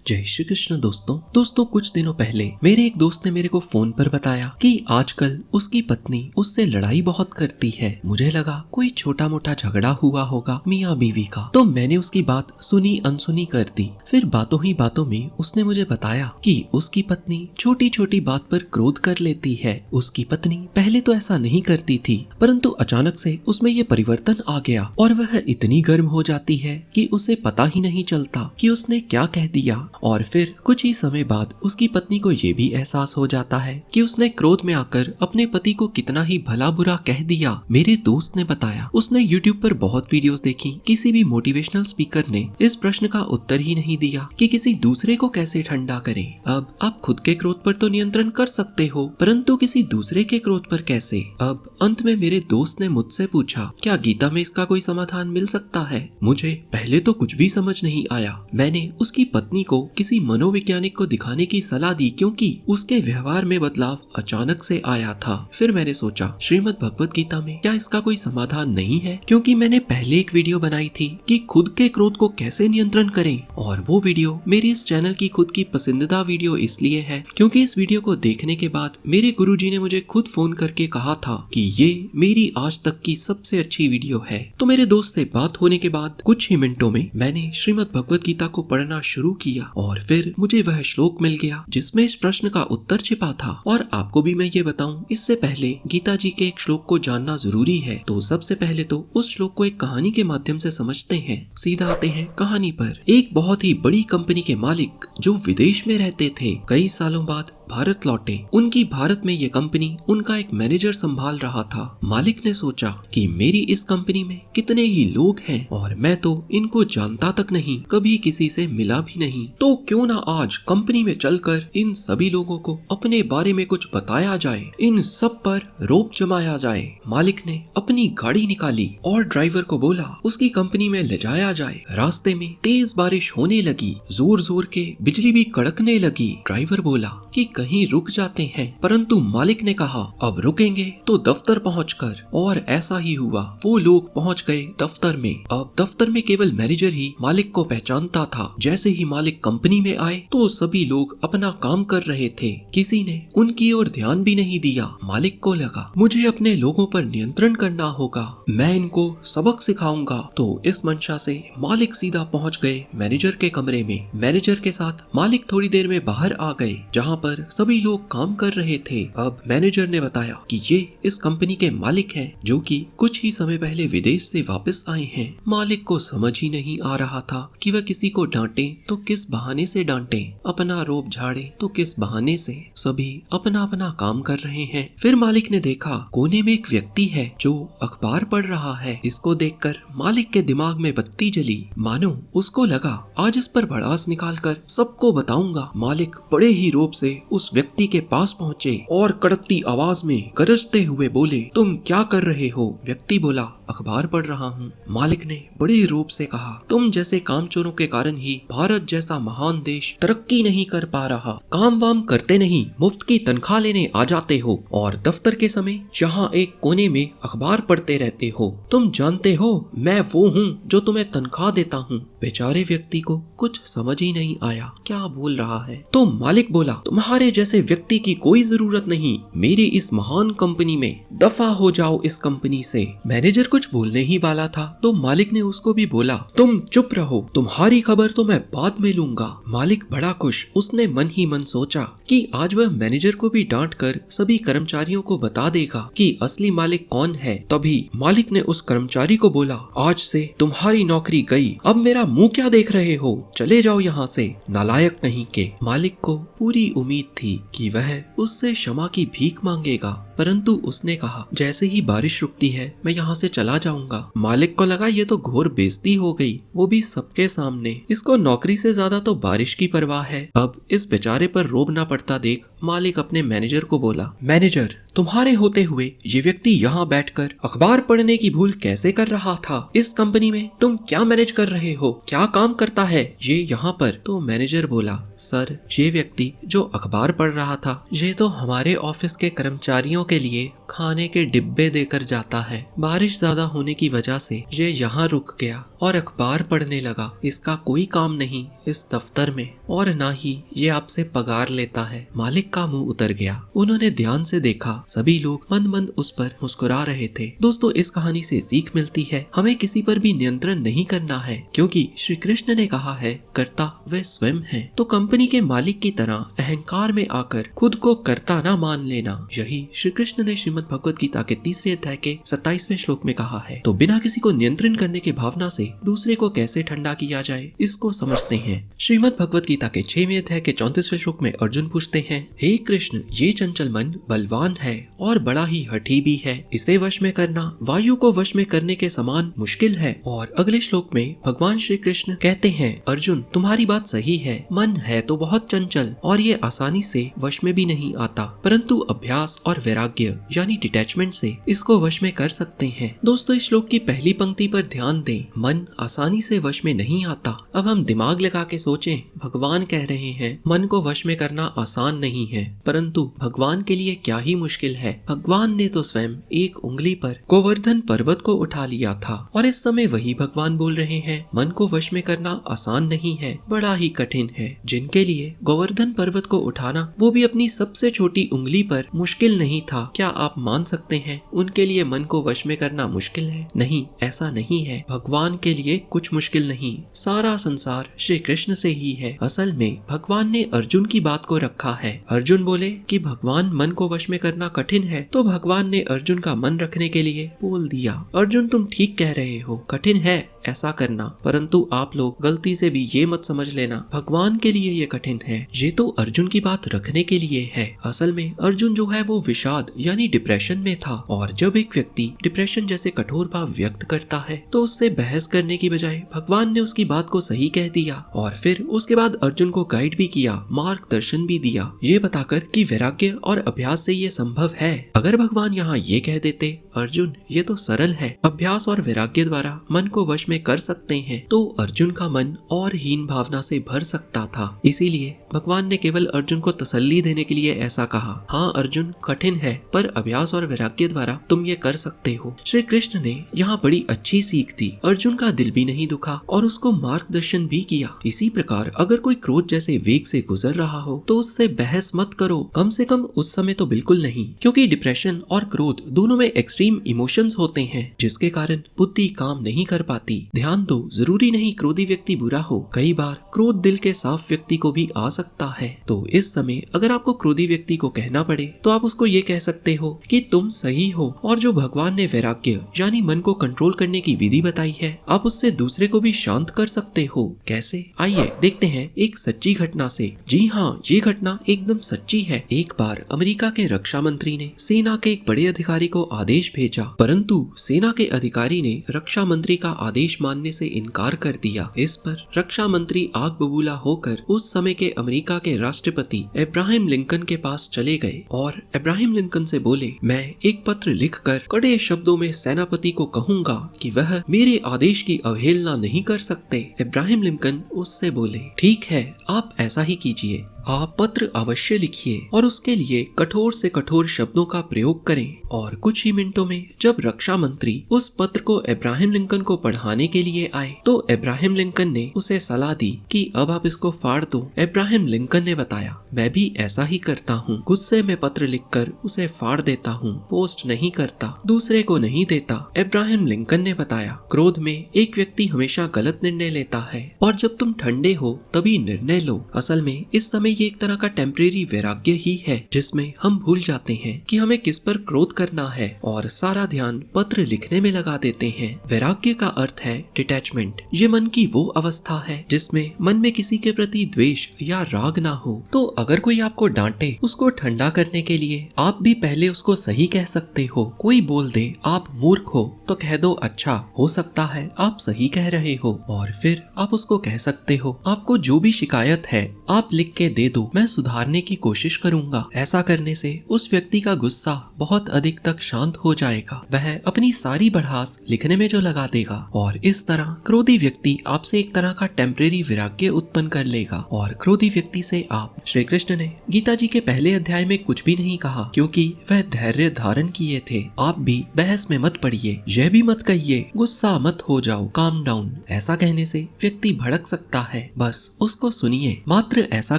जय श्री कृष्ण दोस्तों कुछ दिनों पहले मेरे एक दोस्त ने मेरे को फोन पर बताया कि आजकल उसकी पत्नी उससे लड़ाई बहुत करती है। मुझे लगा कोई छोटा मोटा झगड़ा हुआ होगा मियाँ बीवी का, तो मैंने उसकी बात सुनी अनसुनी कर दी। फिर बातों ही बातों में उसने मुझे बताया कि उसकी पत्नी छोटी छोटी बात पर क्रोध कर लेती है। उसकी पत्नी पहले तो ऐसा नहीं करती थी, परंतु अचानक से उसमें ये परिवर्तन आ गया और वह इतनी गर्म हो जाती है कि उसे पता ही नहीं चलता कि उसने क्या कह दिया। और फिर कुछ ही समय बाद उसकी पत्नी को ये भी एहसास हो जाता है कि उसने क्रोध में आकर अपने पति को कितना ही भला बुरा कह दिया। मेरे दोस्त ने बताया उसने YouTube पर बहुत वीडियोस देखी, किसी भी मोटिवेशनल स्पीकर ने इस प्रश्न का उत्तर ही नहीं दिया कि किसी दूसरे को कैसे ठंडा करें। अब आप खुद के क्रोध पर तो नियंत्रण कर सकते हो, परंतु किसी दूसरे के क्रोध पर कैसे। अब अंत में मेरे दोस्त ने मुझसे पूछा, क्या गीता में इसका कोई समाधान मिल सकता है। मुझे पहले तो कुछ भी समझ नहीं आया। मैंने उसकी पत्नी को किसी मनोवैज्ञानिक को दिखाने की सलाह दी, क्योंकि उसके व्यवहार में बदलाव अचानक से आया था। फिर मैंने सोचा श्रीमद् भगवत गीता में क्या इसका कोई समाधान नहीं है, क्योंकि मैंने पहले एक वीडियो बनाई थी कि खुद के क्रोध को कैसे नियंत्रण करें, और वो वीडियो मेरी इस चैनल की खुद की पसंदीदा वीडियो इसलिए है क्योंकि इस वीडियो को देखने के बाद मेरे गुरुजी ने मुझे खुद फोन करके कहा था कि ये मेरी आज तक की सबसे अच्छी वीडियो है। तो मेरे दोस्त से बात होने के बाद कुछ ही मिनटों में मैंने श्रीमद् भगवत गीता को पढ़ना शुरू किया और फिर मुझे वह श्लोक मिल गया जिसमें इस प्रश्न का उत्तर छिपा था। और आपको भी मैं ये बताऊं, इससे पहले गीता जी के एक श्लोक को जानना जरूरी है। तो सबसे पहले तो उस श्लोक को एक कहानी के माध्यम से समझते हैं। सीधा आते हैं कहानी पर। एक बहुत ही बड़ी कंपनी के मालिक जो विदेश में रहते थे, कई सालों बाद भारत लौटे। उनकी भारत में ये कंपनी उनका एक मैनेजर संभाल रहा था। मालिक ने सोचा कि मेरी इस कंपनी में कितने ही लोग हैं और मैं तो इनको जानता तक नहीं, कभी किसी से मिला भी नहीं, तो क्यों ना आज कंपनी में चलकर इन सभी लोगों को अपने बारे में कुछ बताया जाए, इन सब पर रोब जमाया जाए। मालिक ने अपनी गाड़ी निकाली और ड्राइवर को बोला उसकी कंपनी में ले जाया जाए। रास्ते में तेज बारिश होने लगी, जोर जोर के बिजली भी कड़कने लगी। ड्राइवर बोला कि कहीं रुक जाते हैं, परंतु मालिक ने कहा अब रुकेंगे तो दफ्तर पहुंचकर। और ऐसा ही हुआ, वो लोग पहुंच गए दफ्तर में। अब दफ्तर में केवल मैनेजर ही मालिक को पहचानता था। जैसे ही मालिक कंपनी में आए तो सभी लोग अपना काम कर रहे थे, किसी ने उनकी ओर ध्यान भी नहीं दिया। मालिक को लगा मुझे अपने लोगों पर नियंत्रण करना होगा, मैं इनको सबक सिखाऊंगा। तो इस मंशा से मालिक सीधा पहुंच गए मैनेजर के कमरे में। मैनेजर के साथ मालिक थोड़ी देर में बाहर आ गए जहाँ पर सभी लोग काम कर रहे थे। अब मैनेजर ने बताया कि ये इस कंपनी के मालिक हैं, जो कि कुछ ही समय पहले विदेश से वापस आए हैं। मालिक को समझ ही नहीं आ रहा था कि वह किसी को डांटे तो किस बहाने से डांटे, अपना रोब झाड़े तो किस बहाने से। सभी अपना अपना काम कर रहे हैं। फिर मालिक ने देखा कोने में एक व्यक्ति है जो अखबार पढ़ रहा है। इसको देखकर मालिक के दिमाग में बत्ती जली, मानो उसको लगा आज इस पर भड़ास निकालकर सबको बताऊंगा। मालिक बड़े ही रोब से उस व्यक्ति के पास पहुंचे और कड़कती आवाज में गरजते हुए बोले तुम क्या कर रहे हो। व्यक्ति बोला अखबार पढ़ रहा हूँ। मालिक ने बड़े रूप से कहा तुम जैसे कामचोरों के कारण ही भारत जैसा महान देश तरक्की नहीं कर पा रहा। काम वाम करते नहीं, मुफ्त की तनख्वाह लेने आ जाते हो और दफ्तर के समय जहाँ एक कोने में अखबार पढ़ते रहते हो। तुम जानते हो मैं वो हूँ जो तुम्हें तनख्वाह देता हूँ। बेचारे व्यक्ति को कुछ समझ ही नहीं आया क्या बोल रहा है। तो मालिक बोला तुम्हारे जैसे व्यक्ति की कोई जरूरत नहीं मेरी इस महान कंपनी में, दफा हो जाओ इस कंपनी से। मैनेजर कुछ बोलने ही वाला था तो मालिक ने उसको भी बोला तुम चुप रहो, तुम्हारी खबर तो मैं बाद में लूंगा। मालिक बड़ा खुश, उसने मन ही मन सोचा कि आज वह मैनेजर को भी डांट कर सभी कर्मचारियों को बता देगा कि असली मालिक कौन है। तभी मालिक ने उस कर्मचारी को बोला आज से तुम्हारी नौकरी गई, अब मेरा मुंह क्या देख रहे हो, चले जाओ यहाँ से, नालायक नहीं के। मालिक को पूरी उम्मीद थी कि वह उससे क्षमा की भीख मांगेगा, परंतु उसने कहा जैसे ही बारिश रुकती है मैं यहाँ से चला जाऊंगा। मालिक को लगा ये तो घोर बेइज्जती हो गई, वो भी सबके सामने। इसको नौकरी से ज्यादा तो बारिश की परवाह है। अब इस बेचारे पर रोब ना पड़ता देख मालिक अपने मैनेजर को बोला मैनेजर तुम्हारे होते हुए ये व्यक्ति यहाँ बैठकर अखबार पढ़ने की भूल कैसे कर रहा था। इस कंपनी में तुम क्या मैनेज कर रहे हो, क्या काम करता है ये यहाँ पर। तो मैनेजर बोला सर ये व्यक्ति जो अखबार पढ़ रहा था ये तो हमारे ऑफिस के कर्मचारियों के लिए खाने के डिब्बे देकर जाता है। बारिश ज्यादा होने की वजह से ये यहाँ रुक गया और अखबार पढ़ने लगा। इसका कोई काम नहीं इस दफ्तर में और ना ही ये आपसे पगार लेता है। मालिक का मुंह उतर गया। उन्होंने ध्यान से देखा, सभी लोग मंद मंद उस पर मुस्कुरा रहे थे। दोस्तों, इस कहानी से सीख मिलती है, हमें किसी पर भी नियंत्रण नहीं करना है, क्योंकि श्री कृष्ण ने कहा है कर्ता वह स्वयं है। तो कंपनी के मालिक की तरह अहंकार में आकर खुद को कर्ता ना मान लेना, यही श्री कृष्ण ने श्रीमद् भगवत गीता के 3 अध्याय के 27वें श्लोक में कहा है। तो बिना किसी को नियंत्रण करने की भावना से दूसरे को कैसे ठंडा किया जाए, इसको समझते हैं। श्रीमद् भगवत गीता के 6वें अध्याय के 34वें श्लोक में अर्जुन पूछते हैं, हे कृष्ण, ये चंचल मन बलवान है और बड़ा ही हठी भी है। इसे वश में करना वायु को वश में करने के समान मुश्किल है। और अगले श्लोक में भगवान श्री कृष्ण कहते हैं, अर्जुन तुम्हारी बात सही है, मन है तो बहुत चंचल और ये आसानी से वश में भी नहीं आता, परंतु अभ्यास और वैराग्य यानी डिटैचमेंट से इसको वश में कर सकते हैं। दोस्तों, इस श्लोक की पहली पंक्ति पर ध्यान दें, मन आसानी से वश में नहीं आता। अब हम दिमाग लगा के सोचें, भगवान कह रहे हैं मन को वश में करना आसान नहीं है, परंतु भगवान के लिए क्या ही मुश्किल है। भगवान ने तो स्वयं एक उंगली पर गोवर्धन पर्वत को उठा लिया था और इस समय वही भगवान बोल रहे हैं मन को वश में करना आसान नहीं है, बड़ा ही कठिन है। जिनके लिए गोवर्धन पर्वत को उठाना, वो भी अपनी सबसे छोटी उंगली पर, मुश्किल नहीं था, क्या आप मान सकते हैं उनके लिए मन को वश में करना मुश्किल है? नहीं, ऐसा नहीं है। भगवान के लिए कुछ मुश्किल नहीं, सारा संसार श्री कृष्ण से ही है। असल में भगवान ने अर्जुन की बात को रखा है। अर्जुन बोले कि भगवान मन को वश में करना कठिन है, तो भगवान ने अर्जुन का मन रखने के लिए बोल दिया, अर्जुन तुम ठीक कह रहे हो, कठिन है ऐसा करना, परंतु आप लोग गलती से भी ये मत समझ लेना भगवान के लिए ये कठिन है। ये तो अर्जुन की बात रखने के लिए है। असल में अर्जुन जो है वो विषाद यानी डिप्रेशन में था, और जब एक व्यक्ति डिप्रेशन जैसे कठोर भाव व्यक्त करता है तो उससे बहस करने की बजाय भगवान ने उसकी बात को सही कह दिया और फिर उसके बाद अर्जुन को गाइड भी किया, मार्गदर्शन भी दिया, ये बताकर कि वैराग्य और अभ्यास से ये संभव है। अगर भगवान यहाँ ये कह देते, अर्जुन ये तो सरल है, अभ्यास और वैराग्य द्वारा मन को वश में कर सकते हैं, तो अर्जुन का मन और हीन भावना से भर सकता था। इसीलिए भगवान ने केवल अर्जुन को तसल्ली देने के लिए ऐसा कहा, हाँ अर्जुन कठिन है, पर अभ्यास और वैराग्य द्वारा तुम ये कर सकते हो। श्री कृष्ण ने यहाँ बड़ी अच्छी सीख दी, अर्जुन का दिल भी नहीं दुखा और उसको मार्गदर्शन भी किया। इसी प्रकार अगर कोई क्रोध जैसे वेग से गुजर रहा हो तो उससे बहस मत करो, कम से कम उस समय तो बिल्कुल नहीं, क्योंकि डिप्रेशन और क्रोध दोनों में एक्सट्रीम इमोशंस होते हैं जिसके कारण बुद्धि काम नहीं कर पाती। ध्यान दो, जरूरी नहीं क्रोधी व्यक्ति बुरा हो, कई बार क्रोध दिल के साफ व्यक्ति को भी आ सकता है। तो इस समय अगर आपको क्रोधी व्यक्ति को कहना पड़े तो आप उसको ये कह सकते हो कि तुम सही हो, और जो भगवान ने वैराग्य यानी मन को कंट्रोल करने की विधि बताई है, आप उससे दूसरे को भी शांत कर सकते हो। कैसे? आइए देखते हैं एक सच्ची घटना से। जी हाँ, ये घटना एकदम सच्ची है। एक बार अमेरिका के रक्षा मंत्री ने सेना के एक बड़े अधिकारी को आदेश भेजा, परंतु सेना के अधिकारी ने रक्षा मंत्री का आदेश मानने से इनकार कर दिया। इस पर रक्षा मंत्री आग बबूला होकर उस समय के अमेरिका के राष्ट्रपति अब्राहम लिंकन के पास चले गए और अब्राहम लिंकन से बोले, मैं एक पत्र लिखकर कड़े शब्दों में सेनापति को कहूंगा कि वह मेरे आदेश की अवहेलना नहीं कर सकते। अब्राहम लिंकन उससे बोले, ठीक है, आप ऐसा ही कीजिए, आप पत्र अवश्य लिखिए और उसके लिए कठोर से कठोर शब्दों का प्रयोग करें। और कुछ ही मिनटों में जब रक्षा मंत्री उस पत्र को अब्राहम लिंकन को पढ़ाने के लिए आए तो अब्राहम लिंकन ने उसे सलाह दी कि अब आप इसको फाड़ दो। अब्राहम लिंकन ने बताया, मैं भी ऐसा ही करता हूँ, गुस्से में पत्र लिखकर उसे फाड़ देता हूँ, पोस्ट नहीं करता, दूसरे को नहीं देता। अब्राहम लिंकन ने बताया, क्रोध में एक व्यक्ति हमेशा गलत निर्णय लेता है और जब तुम ठंडे हो तभी निर्णय लो। असल में इस समय ये एक तरह का टेम्परेरी वैराग्य ही है जिसमें हम भूल जाते हैं कि हमें किस पर क्रोध करना है और सारा ध्यान पत्र लिखने में लगा देते हैं। वैराग्य का अर्थ है डिटैचमेंट। ये मन की वो अवस्था है जिसमें मन में किसी के प्रति द्वेष या राग ना हो। तो अगर कोई आपको डांटे, उसको ठंडा करने के लिए आप भी पहले उसको सही कह सकते हो। कोई बोल दे आप मूर्ख हो तो कह दो, अच्छा हो सकता है आप सही कह रहे हो, और फिर आप उसको कह सकते हो आपको जो भी शिकायत है आप लिख के दे दो, मैं सुधारने की कोशिश करूंगा। ऐसा करने से उस व्यक्ति का गुस्सा बहुत अधिक तक शांत हो जाएगा। वह अपनी सारी भड़ास लिखने में जो लगा देगा और इस तरह क्रोधी व्यक्ति आपसे एक तरह का टेम्परेरी वैराग्य उत्पन्न कर लेगा। और क्रोधी व्यक्ति से आप, श्री कृष्ण ने गीता जी के पहले अध्याय में कुछ भी नहीं कहा, क्योंकि वह धैर्य धारण किए थे। आप भी बहस में मत पड़िए, यह भी मत कहिए गुस्सा मत हो जाओ, काम डाउन। ऐसा कहने से व्यक्ति भड़क सकता है, बस उसको सुनिए। मात्र ऐसा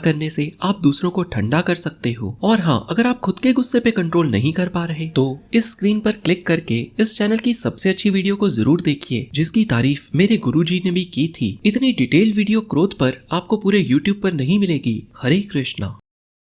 करने से आप दूसरों को ठंडा कर सकते हो। और हाँ, अगर आप खुद के गुस्से पे कंट्रोल नहीं कर पा रहे तो इस स्क्रीन पर क्लिक करके इस चैनल की सबसे अच्छी वीडियो को जरूर देखिए, जिसकी तारीफ मेरे गुरुजी ने भी की थी। इतनी डिटेल वीडियो क्रोध पर आपको पूरे YouTube पर नहीं मिलेगी। हरे कृष्णा।